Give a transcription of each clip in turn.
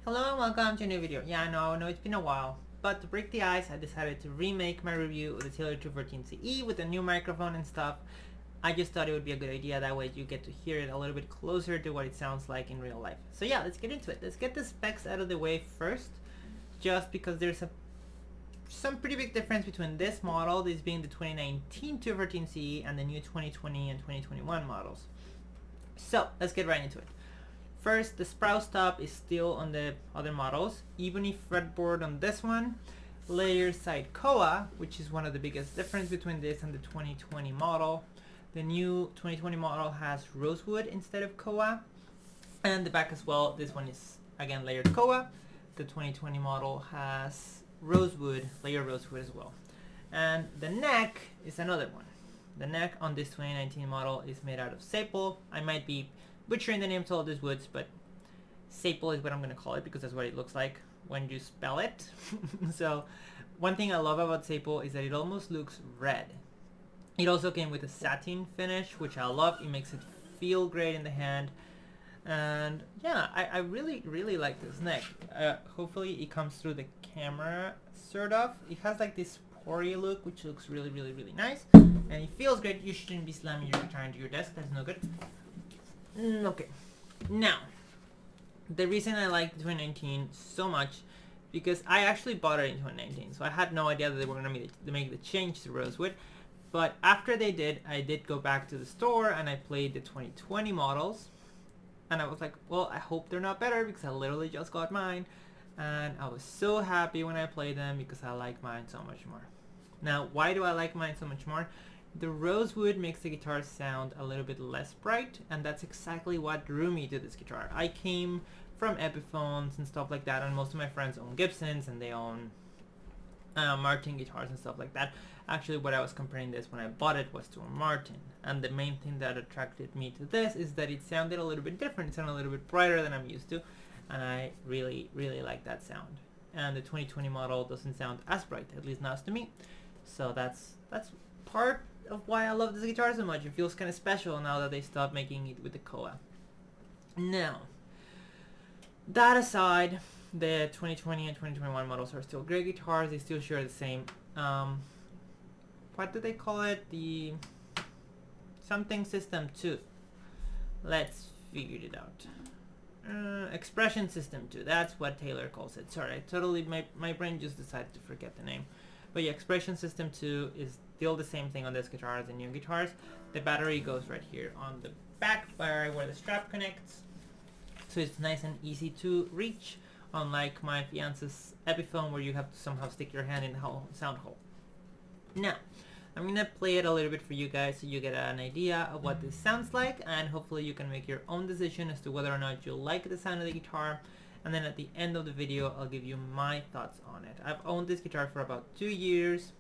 Hello and welcome to a new video. Yeah, I know it's been a while, but to break the ice, I decided to remake my review of the Taylor 214CE with a new microphone and stuff. I just thought it would be a good idea, that way you get to hear it a little bit closer to what it sounds like in real life. So yeah, let's get into it. Let's get the specs out of the way first, just because there's some pretty big difference between this model, this being the 2019 214CE, and the new 2020 and 2021 models. So let's get right into it. First, the sprout stop is still on the other models. Ebony fretboard on this one. Layer side koa, which is one of the biggest difference between this and the 2020 model. The new 2020 model has rosewood instead of koa. And the back as well, this one is again layered koa. The 2020 model has rosewood, layered rosewood as well. And the neck is another one. The neck on this 2019 model is made out of sapele. I might be butchering the name to all these woods, but sapele is what I'm going to call it because that's what it looks like when you spell it. So one thing I love about sapele is that it almost looks red. It also came with a satin finish, which I love. It makes it feel great in the hand. And yeah, I really like this neck. Hopefully it comes through the camera, sort of. It has like this pory look, which looks really nice. And it feels great. You shouldn't be slamming your guitar into your desk. That's no good. Okay, now, the reason I like 2019 so much, because I actually bought it in 2019, so I had no idea that they were going to make the change to rosewood. But after they did, I did go back to the store and I played the 2020 models. And I was like, well, I hope they're not better because I literally just got mine. And I was so happy when I played them because I like mine so much more. Now, why do I like mine so much more? The rosewood makes the guitar sound a little bit less bright, and that's exactly what drew me to this guitar. I came from Epiphones and stuff like that, and most of my friends own Gibsons and they own Martin guitars and stuff like that. Actually, what I was comparing this when I bought it was to a Martin, and the main thing that attracted me to this is that it sounded a little bit different. It sounded a little bit brighter than I'm used to, and I really like that sound. And the 2020 model doesn't sound as bright, at least not to me. So that's part of why I love this guitar so much. It feels kind of special now that they stopped making it with the koa. Now, that aside, the 2020 and 2021 models are still great guitars. They still share the same, what do they call it? The something system 2. Let's figure it out. Expression system 2. That's what Taylor calls it. Sorry, my brain just decided to forget the name. But yeah, expression system 2 is still the same thing on this guitar as the new guitars. The battery goes right here on the back where the strap connects. So it's nice and easy to reach, unlike my fiance's Epiphone where you have to somehow stick your hand in the sound hole. Now, I'm going to play it a little bit for you guys so you get an idea of what this sounds like, and hopefully you can make your own decision as to whether or not you like the sound of the guitar. And then at the end of the video, I'll give you my thoughts on it. I've owned this guitar for about 2 years,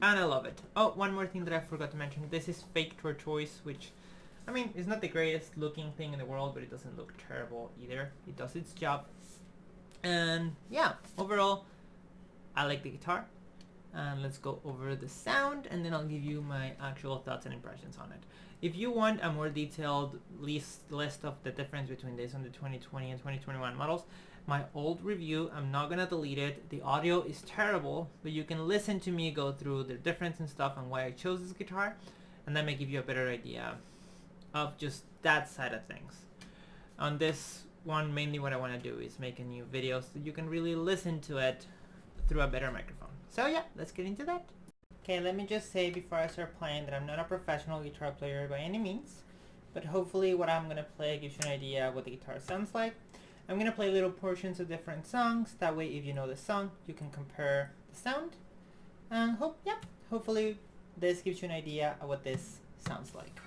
and I love it. Oh, one more thing that I forgot to mention. This is fake tortoise, which, I mean, it's not the greatest looking thing in the world, but it doesn't look terrible either. It does its job. And yeah, overall, I like the guitar. And let's go over the sound, and then I'll give you my actual thoughts and impressions on it. If you want a more detailed list of the difference between this and the 2020 and 2021 models, my old review, I'm not gonna delete it. The audio is terrible, but you can listen to me go through the difference and stuff and why I chose this guitar, and that may give you a better idea of just that side of things. On this one, mainly what I want to do is make a new video so you can really listen to it through a better microphone. So yeah, let's get into that. Okay, let me just say before I start playing that I'm not a professional guitar player by any means, but hopefully what I'm going to play gives you an idea of what the guitar sounds like. I'm going to play little portions of different songs, that way if you know the song, you can compare the sound. And hopefully this gives you an idea of what this sounds like.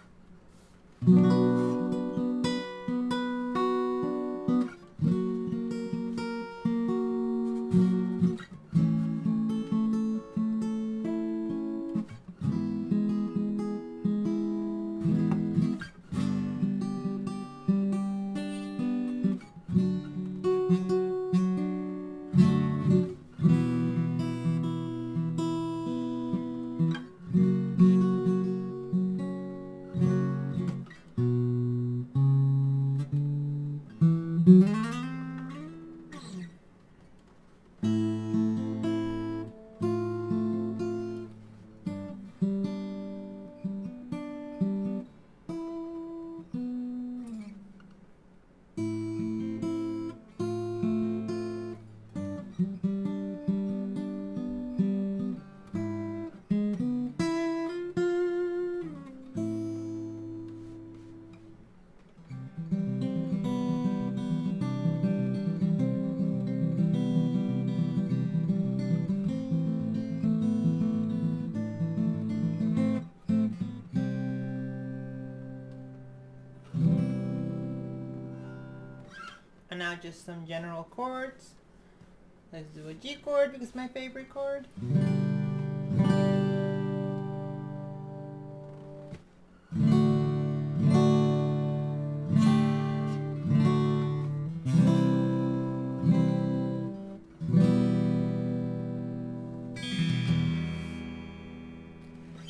just some general chords. Let's do a G chord because it's my favorite chord.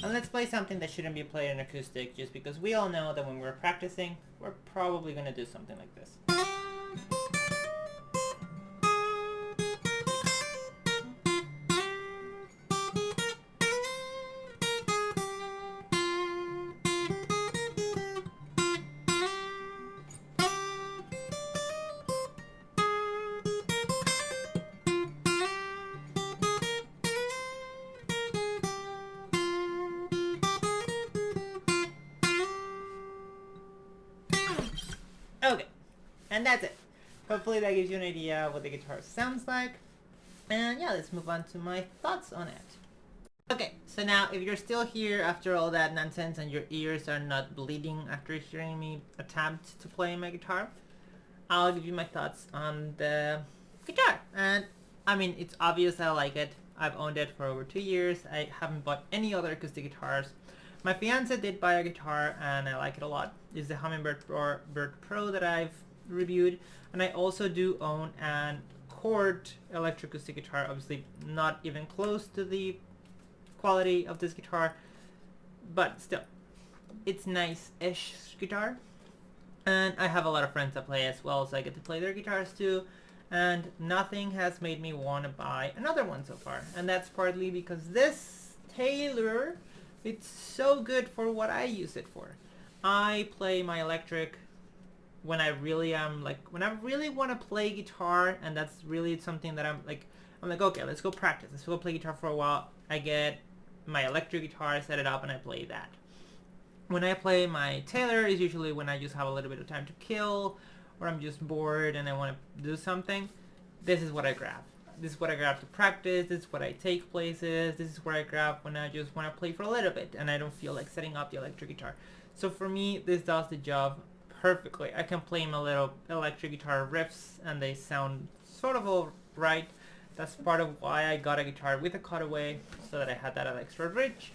And let's play something that shouldn't be played in acoustic, just because we all know that when we're practicing, we're probably going to do something like this. Okay, and that's it. Hopefully that gives you an idea of what the guitar sounds like. And yeah, let's move on to my thoughts on it. Okay, so now if you're still here after all that nonsense and your ears are not bleeding after hearing me attempt to play my guitar, I'll give you my thoughts on the guitar. And I mean, it's obvious I like it. I've owned it for over 2 years. I haven't bought any other acoustic guitars. My fiance did buy a guitar and I like it a lot. It's the Hummingbird Pro that I've reviewed. And I also do own an Chord electroacoustic guitar, obviously not even close to the quality of this guitar, but still, it's nice-ish guitar. And I have a lot of friends that play as well, so I get to play their guitars too. And nothing has made me want to buy another one so far. And that's partly because this Taylor, it's so good for what I use it for. I play my electric when I really am when I really want to play guitar, and that's really something that I'm like, okay, let's go practice. Let's go play guitar for a while. I get my electric guitar, set it up, and I play that. When I play my Taylor is usually when I just have a little bit of time to kill, or I'm just bored and I want to do something. This is what I grab. This is what I grab to practice. This is what I take places. This is where I grab when I just want to play for a little bit and I don't feel like setting up the electric guitar. So for me, this does the job perfectly. I can play my little electric guitar riffs and they sound sort of all right. That's part of why I got a guitar with a cutaway, so that I had that extra reach.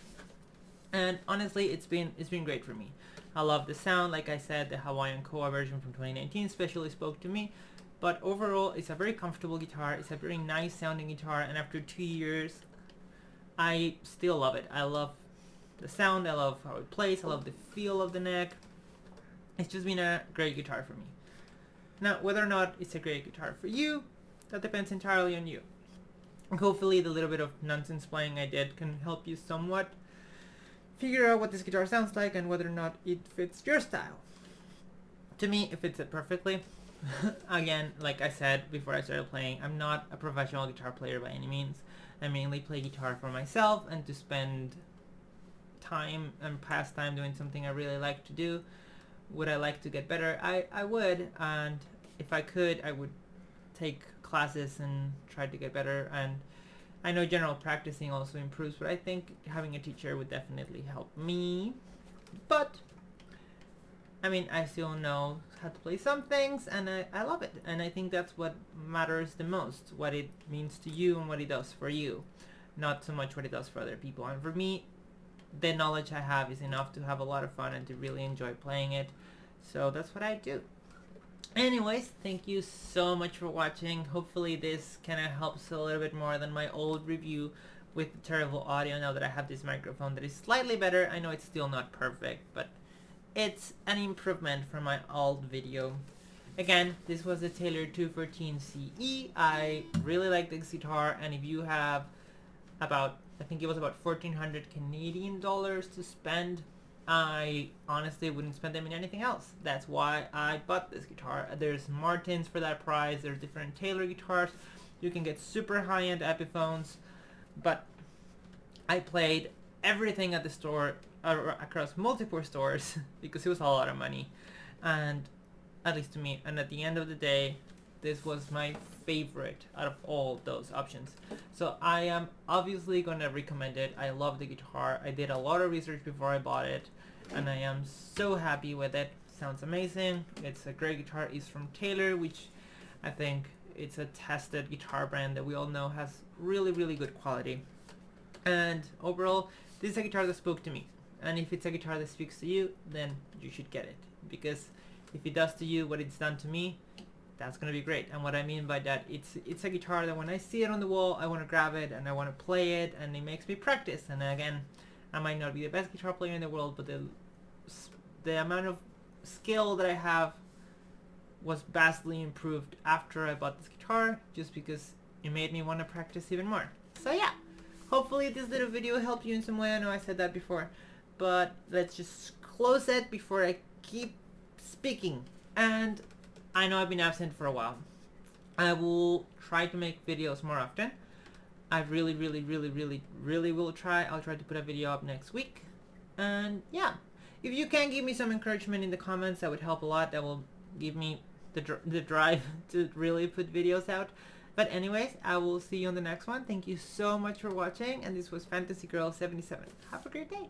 And honestly, it's been great for me. I love the sound. Like I said, the Hawaiian Koa version from 2019 especially spoke to me. But overall, it's a very comfortable guitar. It's a very nice sounding guitar. And after 2 years, I still love it. I love the sound. I love how it plays. I love the feel of the neck. It's just been a great guitar for me. Now, whether or not it's a great guitar for you, that depends entirely on you. And hopefully the little bit of nonsense playing I did can help you somewhat figure out what this guitar sounds like and whether or not it fits your style. To me, it fits it perfectly. Again, like I said before I started playing, I'm not a professional guitar player by any means. I mainly play guitar for myself and to spend time and pass time doing something I really like to do. Would I like to get better? I would, and if I could, I would take classes and try to get better. And I know general practicing also improves, but I think having a teacher would definitely help me. But I mean, I still know how to play some things, and I love it. And I think that's what matters the most, what it means to you and what it does for you, not so much what it does for other people. And for me, the knowledge I have is enough to have a lot of fun and to really enjoy playing it. So that's what I do. Anyways, thank you so much for watching. Hopefully this kind of helps a little bit more than my old review with the terrible audio, now that I have this microphone that is slightly better. I know it's still not perfect, but it's an improvement from my old video. Again, this was the Taylor 214 CE. I really like this guitar, and if you have about, I think it was about 1,400 Canadian dollars to spend, I honestly wouldn't spend them in anything else. That's why I bought this guitar. There's Martins for that price. There's different Taylor guitars. You can get super high-end Epiphones, but I played everything at the store across multiple stores because it was a lot of money, and at least to me. And at the end of the day, this was my favorite out of all those options. So I am obviously going to recommend it. I love the guitar. I did a lot of research before I bought it, and I am so happy with it. Sounds amazing. It's a great guitar. It's from Taylor, which I think it's a tested guitar brand that we all know has really, really good quality. And overall, this is a guitar that spoke to me. And if it's a guitar that speaks to you, then you should get it. Because if it does to you what it's done to me, that's gonna be great. And what I mean by that, it's a guitar that when I see it on the wall, I want to grab it and I want to play it, and it makes me practice. And again, I might not be the best guitar player in the world, but the amount of skill that I have was vastly improved after I bought this guitar, just because it made me want to practice even more. So yeah, hopefully this little video helped you in some way. I know I said that before, but let's just close it before I keep speaking. And I know I've been absent for a while. I will try to make videos more often. I really will try. I'll try to put a video up next week. And yeah, if you can give me some encouragement in the comments, that would help a lot. That will give me the drive to really put videos out. But anyways, I will see you on the next one. Thank you so much for watching, and this was Fantasy Girl 77. Have a great day.